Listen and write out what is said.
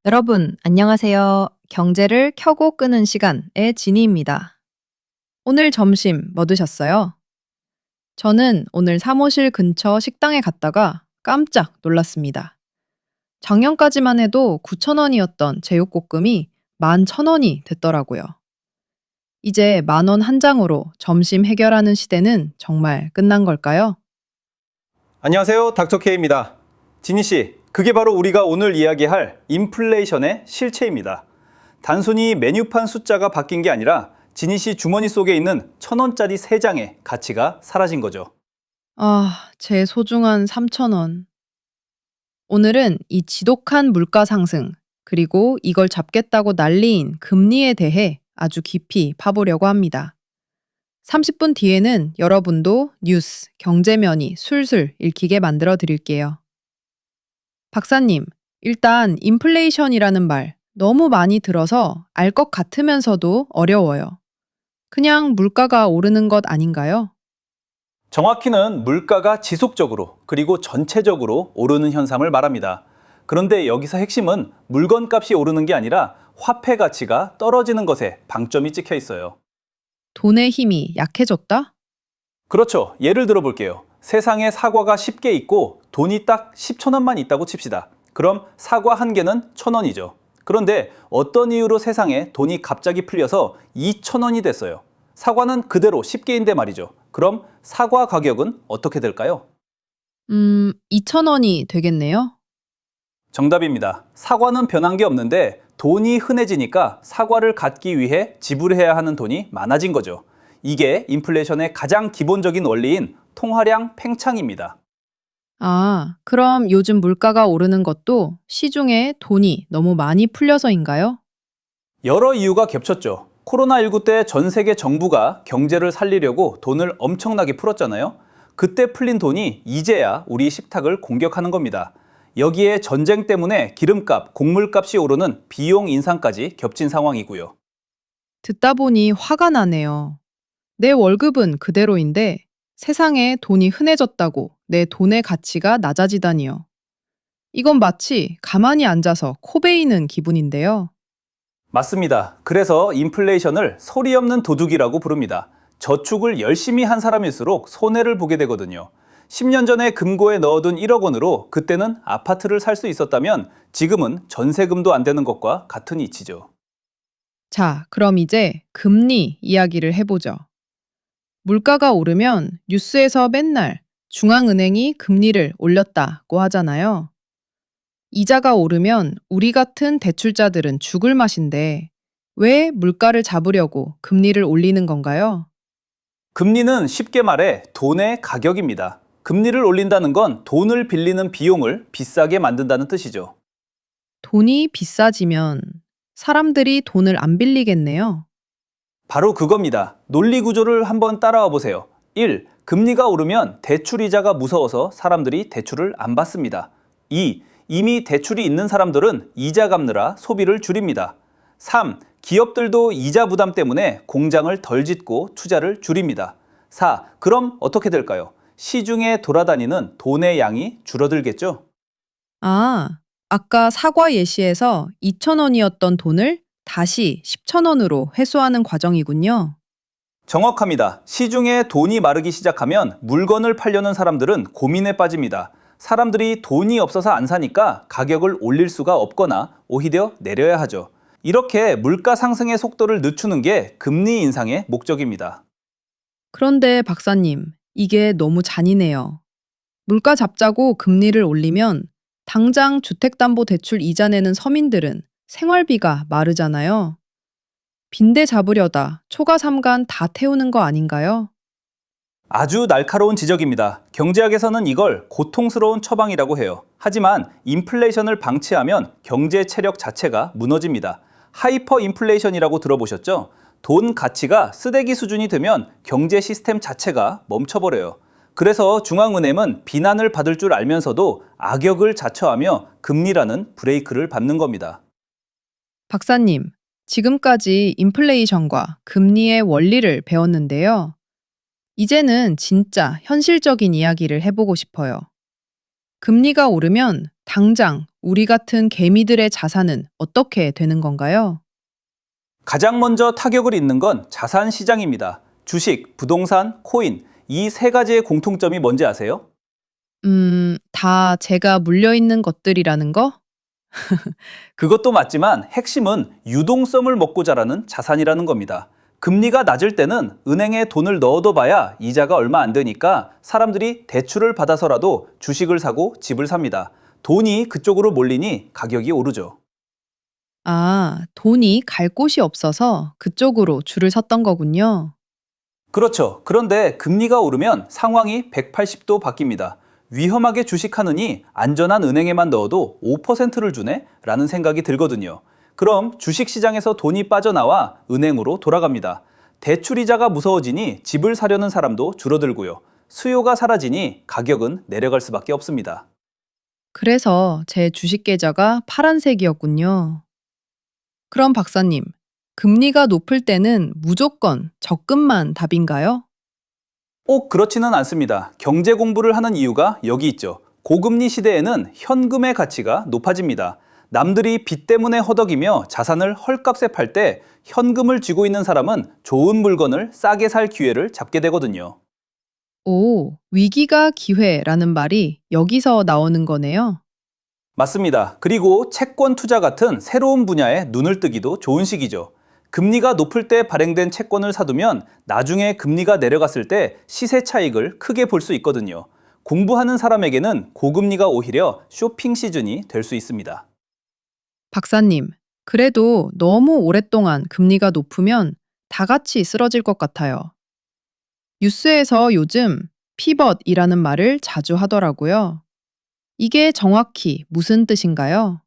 여러분, 안녕하세요. 경제를 켜고 끄는 시간의 지니입니다. 오늘 점심 뭐 드셨어요? 저는 오늘 사무실 근처 식당에 갔다가 깜짝 놀랐습니다. 작년까지만 해도 9,000원이었던 제육볶음이 11,000원이 됐더라고요. 이제 10,000원 한 장으로 점심 해결하는 시대는 정말 끝난 걸까요? 안녕하세요. 닥터케이입니다. 지니 씨, 그게 바로 우리가 오늘 이야기할 인플레이션의 실체입니다. 단순히 메뉴판 숫자가 바뀐 게 아니라 지니 씨 주머니 속에 있는 1,000원짜리 3장의 가치가 사라진 거죠. 아, 제 소중한 3,000원. 오늘은 이 지독한 물가 상승, 그리고 이걸 잡겠다고 난리인 금리에 대해 아주 깊이 파보려고 합니다. 30분 뒤에는 여러분도 뉴스, 경제면이 술술 읽히게 만들어 드릴게요. 박사님, 일단 인플레이션이라는 말 너무 많이 들어서 알 것 같으면서도 어려워요. 그냥 물가가 오르는 것 아닌가요? 정확히는 물가가 지속적으로 그리고 전체적으로 오르는 현상을 말합니다. 그런데 여기서 핵심은 물건값이 오르는 게 아니라 화폐 가치가 떨어지는 것에 방점이 찍혀 있어요. 돈의 힘이 약해졌다? 그렇죠. 예를 들어 볼게요. 세상에 사과가 10개 있고 돈이 딱 10,000원만 있다고 칩시다. 그럼 사과 한 개는 1,000원이죠. 그런데 어떤 이유로 세상에 돈이 갑자기 풀려서 2,000원이 됐어요. 사과는 그대로 10개인데 말이죠. 그럼 사과 가격은 어떻게 될까요? 2,000원이 되겠네요. 정답입니다. 사과는 변한 게 없는데 돈이 흔해지니까 사과를 갖기 위해 지불해야 하는 돈이 많아진 거죠. 이게 인플레이션의 가장 기본적인 원리인 통화량 팽창입니다. 아, 그럼 요즘 물가가 오르는 것도 시중에 돈이 너무 많이 풀려서인가요? 여러 이유가 겹쳤죠. 코로나19 때 전 세계 정부가 경제를 살리려고 돈을 엄청나게 풀었잖아요. 그때 풀린 돈이 이제야 우리 식탁을 공격하는 겁니다. 여기에 전쟁 때문에 기름값, 곡물값이 오르는 비용 인상까지 겹친 상황이고요. 듣다 보니 화가 나네요. 내 월급은 그대로인데 세상에 돈이 흔해졌다고 내 돈의 가치가 낮아지다니요. 이건 마치 가만히 앉아서 코 베이는 기분인데요. 맞습니다. 그래서 인플레이션을 소리 없는 도둑이라고 부릅니다. 저축을 열심히 한 사람일수록 손해를 보게 되거든요. 10년 전에 금고에 넣어둔 1억 원으로 그때는 아파트를 살 수 있었다면 지금은 전세금도 안 되는 것과 같은 이치죠. 자, 그럼 이제 금리 이야기를 해보죠. 물가가 오르면 뉴스에서 맨날 중앙은행이 금리를 올렸다고 하잖아요. 이자가 오르면 우리 같은 대출자들은 죽을 맛인데 왜 물가를 잡으려고 금리를 올리는 건가요? 금리는 쉽게 말해 돈의 가격입니다. 금리를 올린다는 건 돈을 빌리는 비용을 비싸게 만든다는 뜻이죠. 돈이 비싸지면 사람들이 돈을 안 빌리겠네요. 바로 그겁니다. 논리 구조를 한번 따라와 보세요. 1. 금리가 오르면 대출 이자가 무서워서 사람들이 대출을 안 받습니다. 2. 이미 대출이 있는 사람들은 이자 갚느라 소비를 줄입니다. 3. 기업들도 이자 부담 때문에 공장을 덜 짓고 투자를 줄입니다. 4. 그럼 어떻게 될까요? 시중에 돌아다니는 돈의 양이 줄어들겠죠? 아, 아까 사과 예시에서 2,000원이었던 돈을 다시 10,000원으로 회수하는 과정이군요. 정확합니다. 시중에 돈이 마르기 시작하면 물건을 팔려는 사람들은 고민에 빠집니다. 사람들이 돈이 없어서 안 사니까 가격을 올릴 수가 없거나 오히려 내려야 하죠. 이렇게 물가 상승의 속도를 늦추는 게 금리 인상의 목적입니다. 그런데 박사님, 이게 너무 잔인해요. 물가 잡자고 금리를 올리면 당장 주택담보대출 이자 내는 서민들은 생활비가 마르잖아요. 빈대 잡으려다 초과 삼간 다 태우는 거 아닌가요? 아주 날카로운 지적입니다. 경제학에서는 이걸 고통스러운 처방이라고 해요. 하지만 인플레이션을 방치하면 경제 체력 자체가 무너집니다. 하이퍼 인플레이션이라고 들어보셨죠? 돈 가치가 쓰레기 수준이 되면 경제 시스템 자체가 멈춰버려요. 그래서 중앙은행은 비난을 받을 줄 알면서도 악역을 자처하며 금리라는 브레이크를 밟는 겁니다. 박사님, 지금까지 인플레이션과 금리의 원리를 배웠는데요. 이제는 진짜 현실적인 이야기를 해보고 싶어요. 금리가 오르면 당장 우리 같은 개미들의 자산은 어떻게 되는 건가요? 가장 먼저 타격을 입는 건 자산 시장입니다. 주식, 부동산, 코인, 이 세 가지의 공통점이 뭔지 아세요? 다 제가 물려있는 것들이라는 거? 그것도 맞지만 핵심은 유동성을 먹고 자라는 자산이라는 겁니다. 금리가 낮을 때는 은행에 돈을 넣어둬 봐야 이자가 얼마 안 되니까 사람들이 대출을 받아서라도 주식을 사고 집을 삽니다. 돈이 그쪽으로 몰리니 가격이 오르죠. 아, 돈이 갈 곳이 없어서 그쪽으로 줄을 섰던 거군요. 그렇죠. 그런데 금리가 오르면 상황이 180도 바뀝니다. 위험하게 주식하느니 안전한 은행에만 넣어도 5%를 주네? 라는 생각이 들거든요. 그럼 주식시장에서 돈이 빠져나와 은행으로 돌아갑니다. 대출이자가 무서워지니 집을 사려는 사람도 줄어들고요. 수요가 사라지니 가격은 내려갈 수밖에 없습니다. 그래서 제 주식 계좌가 파란색이었군요. 그럼 박사님, 금리가 높을 때는 무조건 적금만 답인가요? 꼭 그렇지는 않습니다. 경제 공부를 하는 이유가 여기 있죠. 고금리 시대에는 현금의 가치가 높아집니다. 남들이 빚 때문에 허덕이며 자산을 헐값에 팔 때 현금을 쥐고 있는 사람은 좋은 물건을 싸게 살 기회를 잡게 되거든요. 오, 위기가 기회라는 말이 여기서 나오는 거네요. 맞습니다. 그리고 채권 투자 같은 새로운 분야에 눈을 뜨기도 좋은 시기죠. 금리가 높을 때 발행된 채권을 사두면 나중에 금리가 내려갔을 때 시세 차익을 크게 볼 수 있거든요. 공부하는 사람에게는 고금리가 오히려 쇼핑 시즌이 될 수 있습니다. 박사님, 그래도 너무 오랫동안 금리가 높으면 다 같이 쓰러질 것 같아요. 뉴스에서 요즘 피벗이라는 말을 자주 하더라고요. 이게 정확히 무슨 뜻인가요?